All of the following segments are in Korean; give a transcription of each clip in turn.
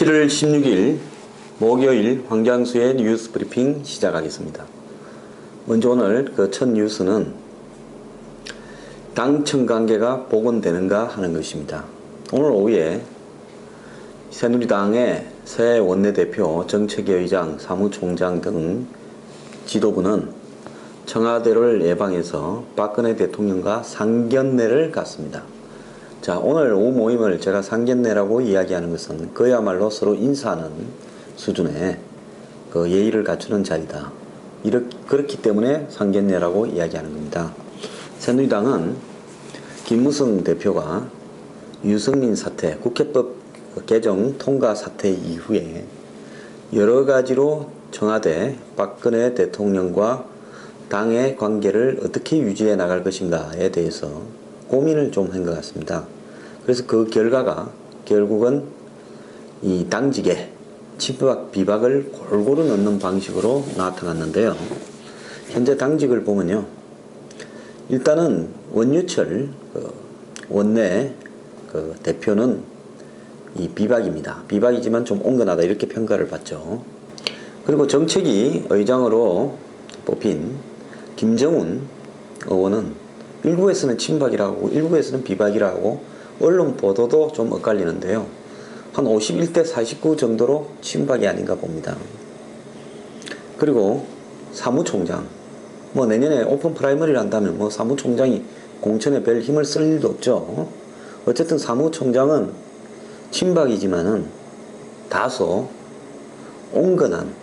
7월 16일 목요일 황장수의 뉴스 브리핑 시작하겠습니다. 먼저 오늘 첫 뉴스는 당청 관계가 복원되는가 하는 것입니다. 오늘 오후에 새누리당의 새 원내대표, 정책위 의장, 사무총장 등 지도부는 청와대를 예방해서 박근혜 대통령과 상견례를 갖습니다. 자, 오늘 오후 모임을 제가 상견례라고 이야기하는 것은 그야말로 서로 인사하는 수준의 예의를 갖추는 자리다. 그렇기 때문에 상견례라고 이야기하는 겁니다. 새누리당은 김무성 대표가 유승민 사태, 국회법 개정 통과 사태 이후에 여러 가지로 청와대 박근혜 대통령과 당의 관계를 어떻게 유지해 나갈 것인가에 대해서 고민을 좀 한 것 같습니다. 그래서 그 결과가 결국은 이 당직에 친박 비박을 골고루 넣는 방식으로 나타났는데요. 현재 당직을 보면요, 일단은 원유철 원내 대표는 이 비박입니다. 비박이지만 좀 온건하다 이렇게 평가를 받죠. 그리고 정책위 의장으로 뽑힌 김정훈 의원은 일부에서는 친박이라고 일부에서는 비박이라고 언론 보도도 좀 엇갈리는데요. 한 51대 49 정도로 친박이 아닌가 봅니다. 그리고 사무총장, 내년에 오픈 프라이머리를 한다면 사무총장이 공천에 별 힘을 쓸 일도 없죠. 어쨌든 사무총장은 친박이지만은 다소 온건한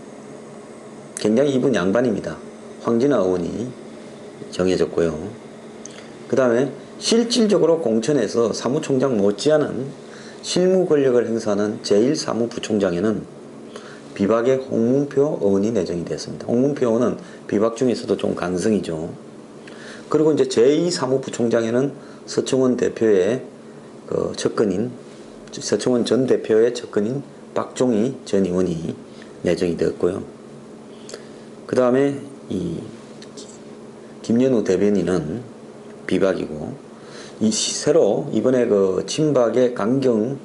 굉장히 이분 양반입니다. 황진화 의원이 정해졌고요. 그 다음에 실질적으로 공천에서 사무총장 못지않은 실무 권력을 행사하는 제1사무부총장에는 비박의 홍문표 의원이 내정이 됐습니다. 홍문표 의원은 비박 중에서도 좀 강성이죠. 그리고 이제 제2사무부총장에는 서청원 대표의 측근인, 서청원 전 대표의 측근인 박종희 전 의원이 내정이 되었고요. 그 다음에 이 김연우 대변인은 비박이고, 새로 이번에 친박의 강경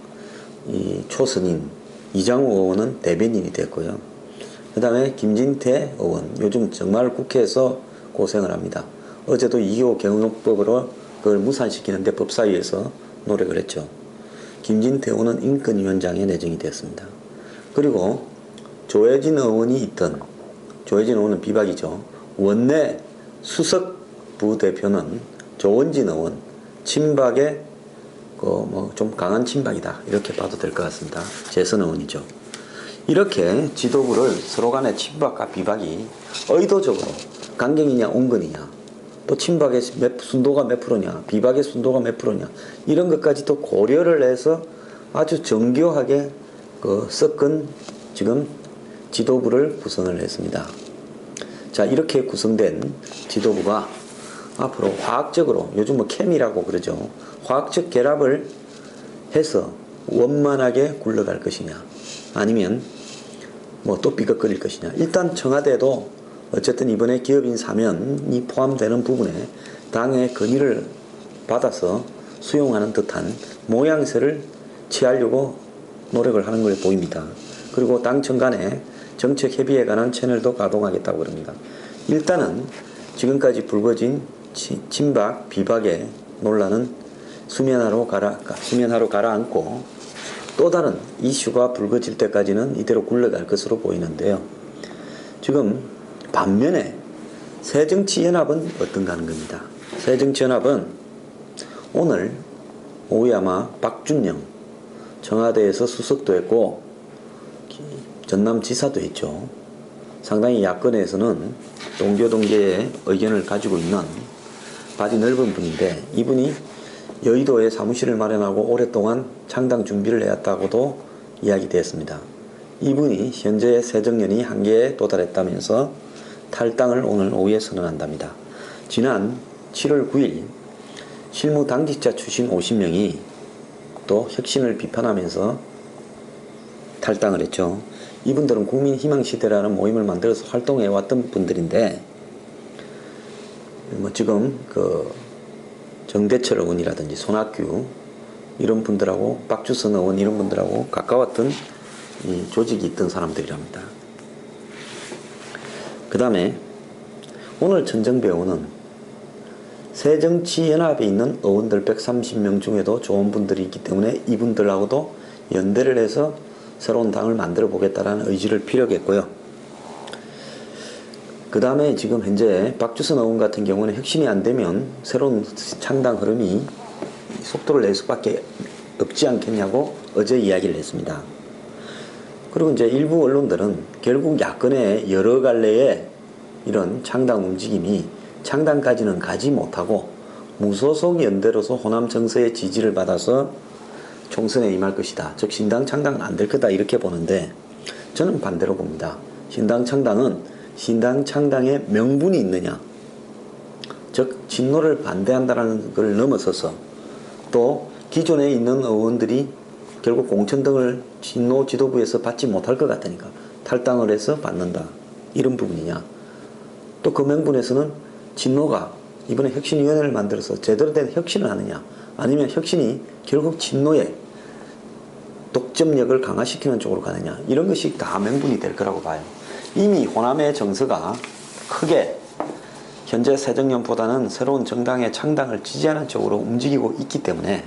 초선인 이장우 의원은 대변인이 됐고요. 그 다음에 김진태 의원, 요즘 정말 국회에서 고생을 합니다. 어제도 2호 경호법으로 그걸 무산시키는데 법사위에서 노력을 했죠. 김진태 의원은 인권위원장에 내정이 됐습니다. 그리고 조혜진 의원이 조혜진 의원은 비박이죠. 원내 수석 부대표는 조원진 의원, 친박의 좀 강한 친박이다 이렇게 봐도 될 것 같습니다. 재선 의원이죠. 이렇게 지도부를 서로 간에 친박과 비박이 의도적으로 강경이냐 온건이냐, 또 친박의 순도가 몇 프로냐, 비박의 순도가 몇 프로냐, 이런 것까지도 고려를 해서 아주 정교하게 섞은 지금 지도부를 구성을 했습니다. 자, 이렇게 구성된 지도부가 앞으로 화학적으로, 요즘 케미라고 그러죠. 화학적 결합을 해서 원만하게 굴러갈 것이냐, 아니면 또 삐걱거릴 것이냐. 일단 청와대도 어쨌든 이번에 기업인 사면이 포함되는 부분에 당의 건의를 받아서 수용하는 듯한 모양새를 취하려고 노력을 하는 걸 보입니다. 그리고 당청 간에 정책 협의에 관한 채널도 가동하겠다고 그럽니다. 일단은 지금까지 불거진 친박, 비박의 논란은 수면하로 가라앉고 또 다른 이슈가 불거질 때까지는 이대로 굴러갈 것으로 보이는데요. 지금 반면에 새정치연합은 어떤가 하는 겁니다. 새정치연합은 오늘 오후에 아마 박준영 청와대에서 수석도 했고 전남지사도 했죠. 상당히 야권에서는 동교동계의 의견을 가지고 있는 바지 넓은 분인데, 이분이 여의도에 사무실을 마련하고 오랫동안 창당 준비를 해왔다고도 이야기되었습니다. 이분이 현재 새정연이 한계에 도달했다면서 탈당을 오늘 오후에 선언한답니다. 지난 7월 9일 실무 당직자 출신 50명이 또 혁신을 비판하면서 탈당을 했죠. 이분들은 국민희망시대라는 모임을 만들어서 활동해왔던 분들인데, 지금 정대철 의원이라든지 손학규 이런 분들하고 박주선 의원 이런 분들하고 가까웠던 이 조직이 있던 사람들이랍니다. 그 다음에 오늘 천정배우는 새정치연합에 있는 의원들 130명 중에도 좋은 분들이 있기 때문에 이분들하고도 연대를 해서 새로운 당을 만들어 보겠다라는 의지를 피력했고요. 그 다음에 지금 현재 박주선 의원 같은 경우는 혁신이 안 되면 새로운 창당 흐름이 속도를 낼 수밖에 없지 않겠냐고 어제 이야기를 했습니다. 그리고 이제 일부 언론들은 결국 야권의 여러 갈래의 이런 창당 움직임이 창당까지는 가지 못하고 무소속 연대로서 호남 정서의 지지를 받아서 총선에 임할 것이다. 즉 신당 창당은 안 될 거다 이렇게 보는데 저는 반대로 봅니다. 신당 창당은 신당 창당의 명분이 있느냐, 즉 진노를 반대한다는 걸 넘어서서 또 기존에 있는 의원들이 결국 공천 등을 진노 지도부에서 받지 못할 것 같으니까 탈당을 해서 받는다 이런 부분이냐, 또 그 명분에서는 진노가 이번에 혁신위원회를 만들어서 제대로 된 혁신을 하느냐, 아니면 혁신이 결국 진노의 독점력을 강화시키는 쪽으로 가느냐, 이런 것이 다 명분이 될 거라고 봐요. 이미 호남의 정서가 크게 현재 새정연보다는 새로운 정당의 창당을 지지하는 쪽으로 움직이고 있기 때문에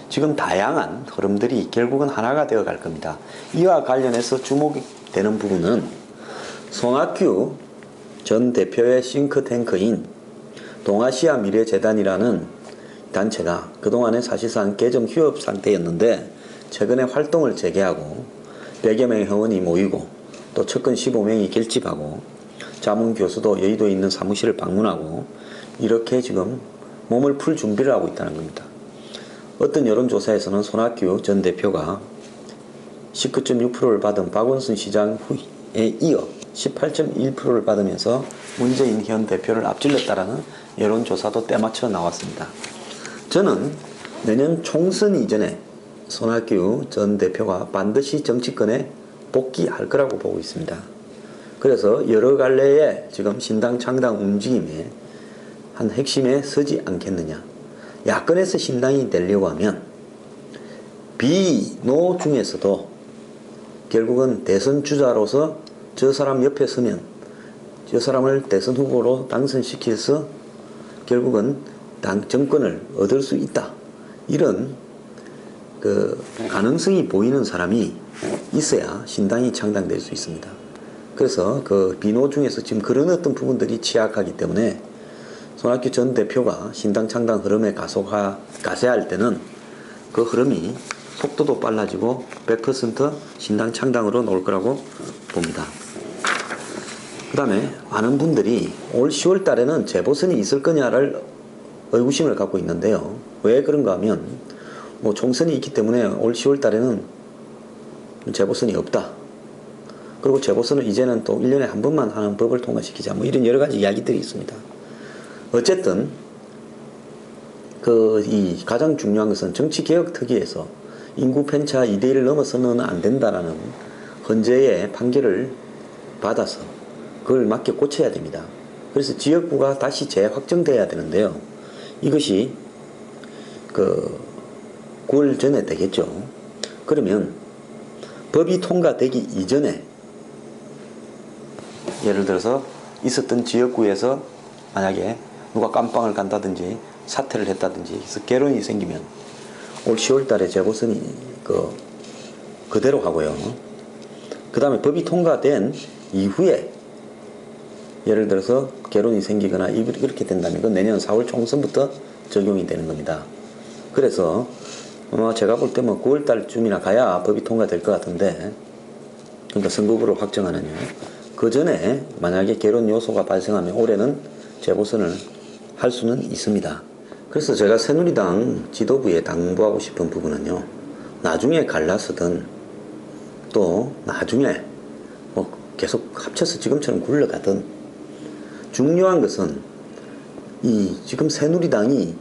지금 다양한 흐름들이 결국은 하나가 되어 갈 겁니다. 이와 관련해서 주목이 되는 부분은 손학규 전 대표의 싱크탱크인 동아시아 미래재단이라는 단체가 그동안에 사실상 개정 휴업 상태였는데 최근에 활동을 재개하고 100여 명의 회원이 모이고 또 측근 15명이 결집하고 자문 교수도 여의도에 있는 사무실을 방문하고 이렇게 지금 몸을 풀 준비를 하고 있다는 겁니다. 어떤 여론조사에서는 손학규 전 대표가 19.6%를 받은 박원순 시장에 이어 18.1%를 받으면서 문재인 현 대표를 앞질렀다라는 여론조사도 때맞춰 나왔습니다. 저는 내년 총선 이전에 손학규 전 대표가 반드시 정치권에 복귀할 거라고 보고 있습니다. 그래서 여러 갈래의 지금 신당 창당 움직임에 한 핵심에 서지 않겠느냐. 야권에서 신당이 되려고 하면 비노 중에서도 결국은 대선 주자로서 저 사람 옆에 서면 저 사람을 대선 후보로 당선시켜서 결국은 당 정권을 얻을 수 있다. 이런 그 가능성이 보이는 사람이 있어야 신당이 창당될 수 있습니다. 그래서 그 비노 중에서 지금 그런 어떤 부분들이 취약하기 때문에 손학규 전 대표가 신당 창당 흐름에 가세할 때는 그 흐름이 속도도 빨라지고 100% 신당 창당으로 나올 거라고 봅니다. 그 다음에 많은 분들이 올 10월 달에는 재보선이 있을 거냐를 의구심을 갖고 있는데요. 왜 그런가 하면 뭐 총선이 있기 때문에 올 10월 달에는 재보선이 없다. 그리고 재보선은 이제는 또 1년에 한 번만 하는 법을 통과시키자. 뭐 이런 여러 가지 이야기들이 있습니다. 어쨌든 이 가장 중요한 것은 정치개혁 특위에서 인구 편차 2대1을 넘어서는 안 된다라는 헌재의 판결을 받아서 그걸 맞게 고쳐야 됩니다. 그래서 지역구가 다시 재확정돼야 되는데요. 이것이 9월 전에 되겠죠. 그러면 법이 통과되기 이전에 예를 들어서 있었던 지역구에서 만약에 누가 깜빵을 간다든지 사퇴를 했다든지 해서 개론이 생기면 올 10월 달에 재보선이 그대로 하고요. 그 다음에 법이 통과된 이후에 예를 들어서 개론이 생기거나 이렇게 된다면 그건 내년 4월 총선부터 적용이 되는 겁니다. 그래서 제가 볼 때 9월 달쯤이나 가야 법이 통과될 것 같은데, 그러니까 선거구로 확정하느냐. 그 전에 만약에 개론 요소가 발생하면 올해는 재보선을 할 수는 있습니다. 그래서 제가 새누리당 지도부에 당부하고 싶은 부분은요, 나중에 갈라서든 또 나중에 계속 합쳐서 지금처럼 굴러가든 중요한 것은 지금 새누리당이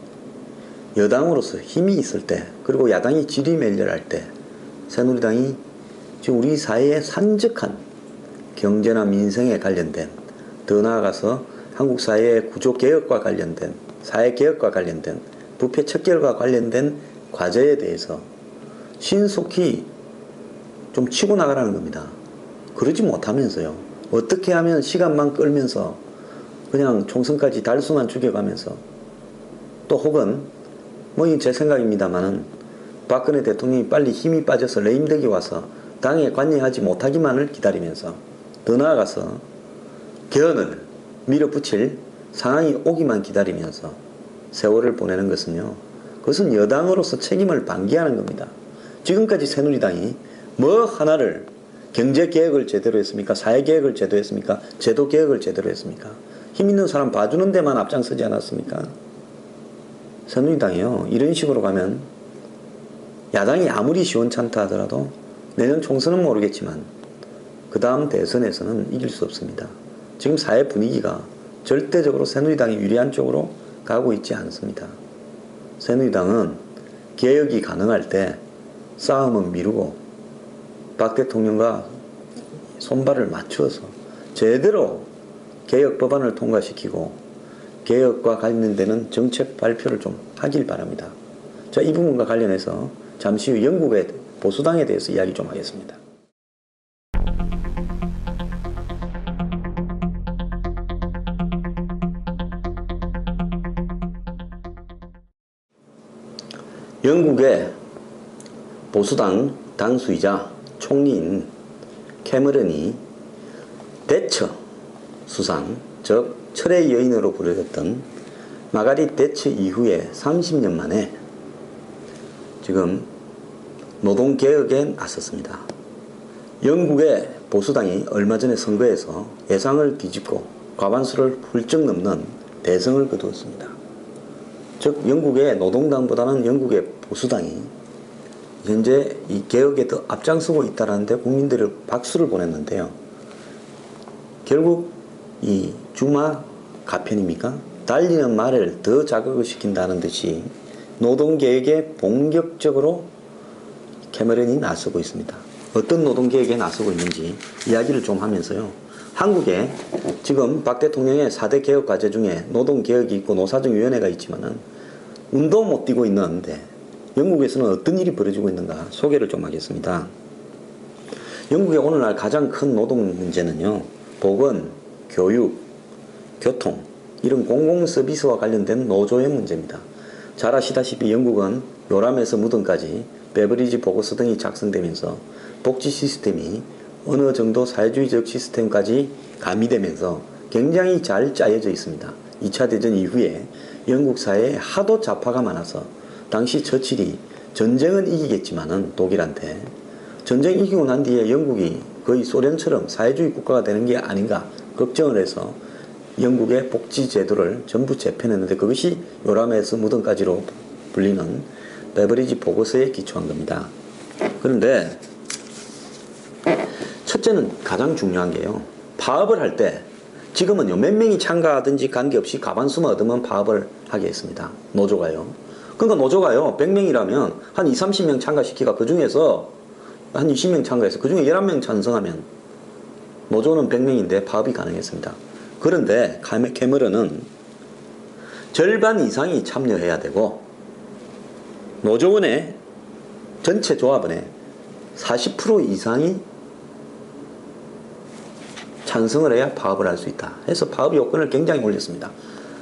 여당으로서 힘이 있을 때, 그리고 야당이 지리멸렬할 때 새누리당이 지금 우리 사회의 산적한 경제나 민생에 관련된, 더 나아가서 한국 사회의 구조개혁과 관련된, 사회개혁과 관련된, 부패 척결과 관련된 과제에 대해서 신속히 좀 치고 나가라는 겁니다. 그러지 못하면서요. 어떻게 하면 시간만 끌면서 그냥 총선까지 달수만 죽여가면서 또 혹은 뭐 이 제 생각입니다만은 박근혜 대통령이 빨리 힘이 빠져서 레임덕이 와서 당에 관여하지 못하기만을 기다리면서 더 나아가서 개헌을 밀어붙일 상황이 오기만 기다리면서 세월을 보내는 것은요, 그것은 여당으로서 책임을 방기하는 겁니다. 지금까지 새누리당이 뭐 하나를 경제개혁을 제대로 했습니까? 사회개혁을 제대로 했습니까? 제도개혁을 제대로 했습니까? 힘 있는 사람 봐주는 데만 앞장서지 않았습니까? 새누리당이요, 이런 식으로 가면 야당이 아무리 시원찮다 하더라도 내년 총선은 모르겠지만 그 다음 대선에서는 이길 수 없습니다. 지금 사회 분위기가 절대적으로 새누리당이 유리한 쪽으로 가고 있지 않습니다. 새누리당은 개혁이 가능할 때 싸움은 미루고 박 대통령과 손발을 맞추어서 제대로 개혁 법안을 통과시키고 개혁과 관련되는 정책 발표를 좀 하길 바랍니다. 자, 이 부분과 관련해서 잠시 후 영국의 보수당에 대해서 이야기 좀 하겠습니다. 영국의 보수당 당수이자 총리인 캐머런이 대처 수상, 즉 철의 여인으로 불렸던 마가릿 대처 이후에 30년 만에 지금 노동개혁에 나섰습니다. 영국의 보수당이 얼마 전에 선거에서 예상을 뒤집고 과반수를 훌쩍 넘는 대승을 거두었습니다. 즉 영국의 노동당보다는 영국의 보수당이 현재 이 개혁에 더 앞장서고 있다는데 국민들의 박수를 보냈는데요. 결국 이 주마 가편입니까? 달리는 말을 더 자극을 시킨다는 듯이 노동개혁에 본격적으로 캐머런이 나서고 있습니다. 어떤 노동개혁에 나서고 있는지 이야기를 좀 하면서요. 한국에 지금 박 대통령의 4대 개혁 과제 중에 노동개혁이 있고 노사정위원회가 있지만은 운도 못 뛰고 있는데 영국에서는 어떤 일이 벌어지고 있는가 소개를 좀 하겠습니다. 영국의 오늘날 가장 큰 노동 문제는요, 보건, 교육, 교통 이런 공공서비스와 관련된 노조의 문제입니다. 잘 아시다시피 영국은 요람에서 무덤까지 베버리지 보고서 등이 작성되면서 복지 시스템이 어느 정도 사회주의적 시스템까지 가미되면서 굉장히 잘 짜여져 있습니다. 2차 대전 이후에 영국 사회에 하도 좌파가 많아서 당시 처칠이 전쟁은 이기겠지만은 독일한테 전쟁 이기고 난 뒤에 영국이 거의 소련처럼 사회주의 국가가 되는 게 아닌가 걱정을 해서 영국의 복지 제도를 전부 재편했는데 그것이 요람에서 무덤까지로 불리는 베버리지 보고서에 기초한 겁니다. 그런데 첫째는 가장 중요한 게요, 파업을 할 때 지금은요 몇 명이 참가하든지 관계없이 과반수만 얻으면 파업을 하게 했습니다. 노조가요. 그러니까 노조가요 100명이라면 한 20, 30명 참가시키가 그 중에서 한 20명 참가해서 그 중에 11명 찬성하면 노조는 100명인데 파업이 가능했습니다. 그런데 캐머런은 절반 이상이 참여해야 되고 노조원의 전체 조합원의 40% 이상이 찬성을 해야 파업을 할 수 있다 해서 파업 요건을 굉장히 올렸습니다.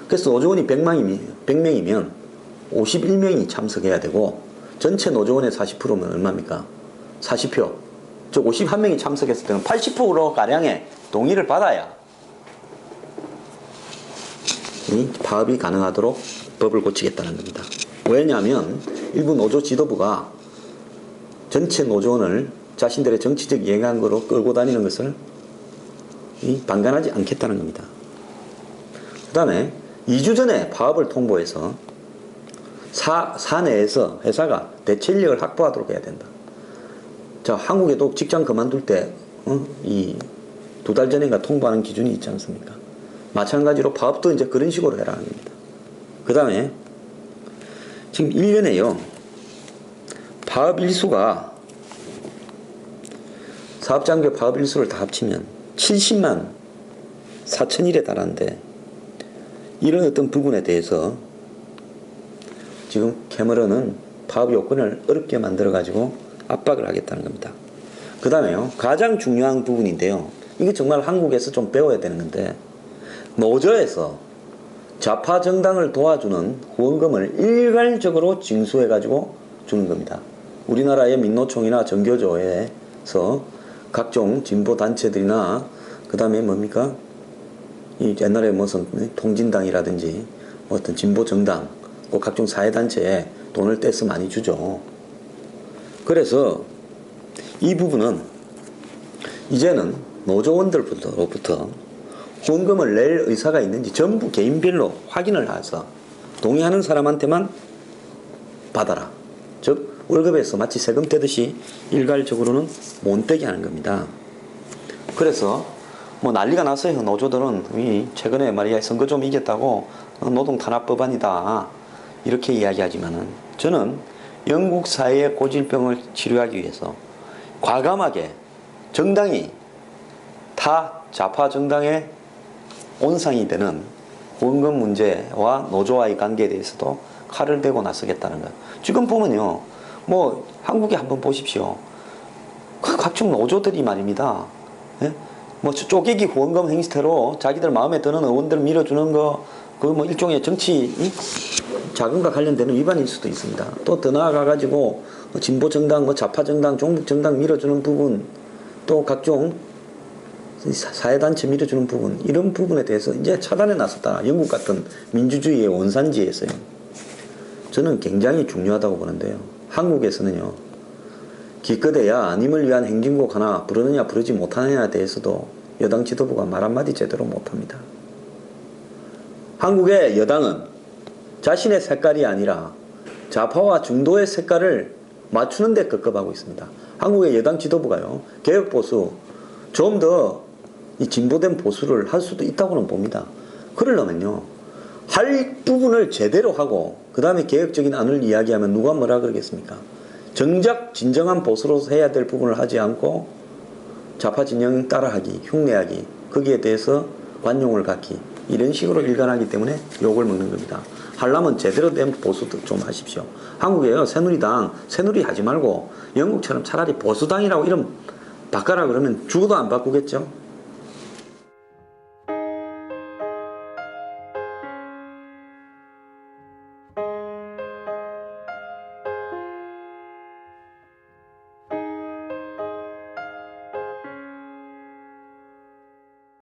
그래서 노조원이 100명이면 51명이 참석해야 되고 전체 노조원의 40%면 얼마입니까? 40표. 즉 51명이 참석했을 때는 80%가량의 동의를 받아야 이 파업이 가능하도록 법을 고치겠다는 겁니다. 왜냐하면 일부 노조 지도부가 전체 노조원을 자신들의 정치적 영향으로 끌고 다니는 것을 방관하지 않겠다는 겁니다. 그 다음에 2주 전에 파업을 통보해서 사내에서 회사가 대체 인력을 확보하도록 해야 된다. 자, 한국에도 직장 그만둘 때 이 2달 전인가 통보하는 기준이 있지 않습니까? 마찬가지로 파업도 이제 그런 식으로 해라는 겁니다. 그 다음에 지금 1년에요 파업 일수가 사업장교 파업 일수를 다 합치면 70만 4천일에 달하는데 이런 어떤 부분에 대해서 지금 캐머런은 파업 요건을 어렵게 만들어 가지고 압박을 하겠다는 겁니다. 그 다음에요. 가장 중요한 부분인데요. 이게 정말 한국에서 좀 배워야 되는 건데, 노조에서 좌파 정당을 도와주는 후원금을 일괄적으로 징수해가지고 주는 겁니다. 우리나라의 민노총이나 정교조에서 각종 진보 단체들이나 그 다음에 뭡니까? 이 옛날에 무슨 통진당이라든지 어떤 진보 정당, 각종 사회단체에 돈을 떼서 많이 주죠. 그래서 이 부분은 이제는 노조원들로부터 후원금을 낼 의사가 있는지 전부 개인별로 확인을 해서 동의하는 사람한테만 받아라. 즉 월급에서 마치 세금 떼듯이 일괄적으로는 못 떼게 하는 겁니다. 그래서 뭐 난리가 났어요. 노조들은 최근에 말이야 선거 좀 이겼다고 노동 탄압 법안이다 이렇게 이야기하지만은, 저는 영국 사회의 고질병을 치료하기 위해서 과감하게 정당이 타 좌파 정당의 온상이 되는 후원금 문제와 노조와의 관계에 대해서도 칼을 대고 나서겠다는 거예요. 지금 보면요, 뭐 한국에 한번 보십시오. 각종 노조들이 말입니다. 예? 뭐 쪼개기 후원금 행세로 자기들 마음에 드는 의원들 밀어주는 거, 그 뭐 일종의 정치 자금과 관련되는 위반일 수도 있습니다. 또 더 나아가 가지고 진보 정당, 뭐 좌파 정당, 종북 정당 밀어주는 부분, 또 각종 사회단체 밀어주는 부분, 이런 부분에 대해서 이제 차단해 놨었다. 영국 같은 민주주의의 원산지에서요. 저는 굉장히 중요하다고 보는데요. 한국에서는요, 기껏해야 님을 위한 행진곡 하나 부르느냐 부르지 못하느냐에 대해서도 여당 지도부가 말 한마디 제대로 못합니다. 한국의 여당은 자신의 색깔이 아니라 좌파와 중도의 색깔을 맞추는 데 급급하고 있습니다. 한국의 여당 지도부가요, 개혁보수, 좀 더 이 진보된 보수를 할 수도 있다고는 봅니다. 그러려면요, 할 부분을 제대로 하고 그 다음에 개혁적인 안을 이야기하면 누가 뭐라 그러겠습니까? 정작 진정한 보수로서 해야 될 부분을 하지 않고 좌파 진영 따라하기, 흉내하기, 거기에 대해서 관용을 갖기, 이런 식으로 일관하기 때문에 욕을 먹는 겁니다. 하려면 제대로 된 보수도 좀 하십시오. 한국에요, 새누리당, 새누리 하지 말고 영국처럼 차라리 보수당이라고 이름 바꿔라 그러면 죽어도 안 바꾸겠죠.